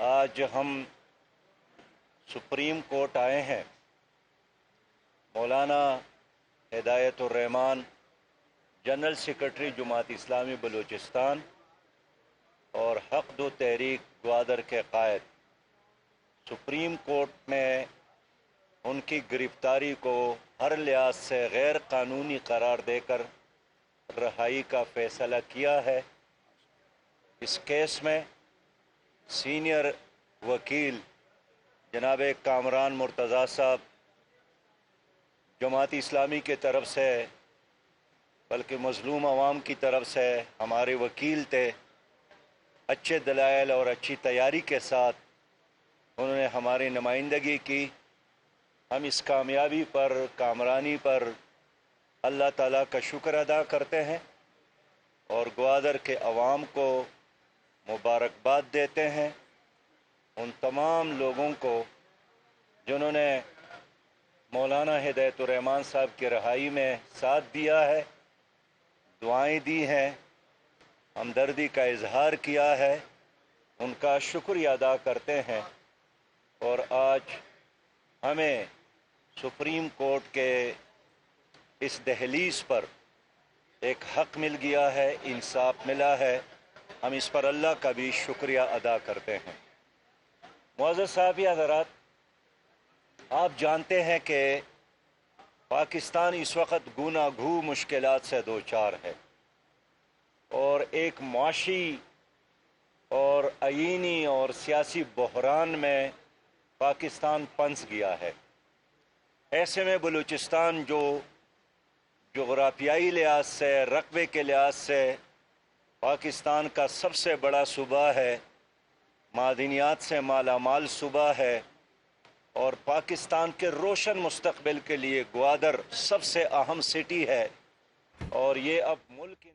آج ہم supreme court آئے ہیں۔ مولانا ہدایت الرحمان جنرل سیکرٹری جماعت اسلامی بلوچستان اور حق دو تحریک گوادر کے قائد سپریم کورٹ نے ان کی گرفتاری کو ہر لحاظ سے غیر قانونی قرار دے کر رہائی کا فیصلہ کیا ہے۔ اس کیس میں سینئر وکیل جناب کامران مرتضیٰ صاحب جماعت اسلامی کی طرف سے بلکہ مظلوم عوام کی طرف سے ہمارے وکیل تھے۔ اچھے دلائل اور اچھی تیاری کے ساتھ انہوں نے ہماری نمائندگی کی۔ ہم اس کامیابی پر، کامرانی پر اللہ تعالیٰ کا شکر ادا کرتے ہیں اور گوادر کے عوام کو مبارکباد دیتے ہیں۔ ان تمام لوگوں کو جنہوں نے مولانا ہدایت الرحمان صاحب کی رہائی میں ساتھ دیا ہے، دعائیں دی ہیں، ہمدردی کا اظہار کیا ہے، ان کا شکریہ ادا کرتے ہیں۔ اور آج ہمیں سپریم کورٹ کے اس دہلیز پر ایک حق مل گیا ہے، انصاف ملا ہے، ہم اس پر اللہ کا بھی شکریہ ادا کرتے ہیں۔ معزز صحافی حضرات، آپ جانتے ہیں کہ پاکستان اس وقت گوناہ گو مشکلات سے دوچار ہے اور ایک معاشی اور آئینی اور سیاسی بحران میں پاکستان پھنس گیا ہے۔ ایسے میں بلوچستان جو جغرافیائی لحاظ سے، رقبے کے لحاظ سے پاکستان کا سب سے بڑا صوبہ ہے، معدنیات سے مالا مال صوبہ ہے اور پاکستان کے روشن مستقبل کے لیے گوادر سب سے اہم سٹی ہے، اور یہ اب ملک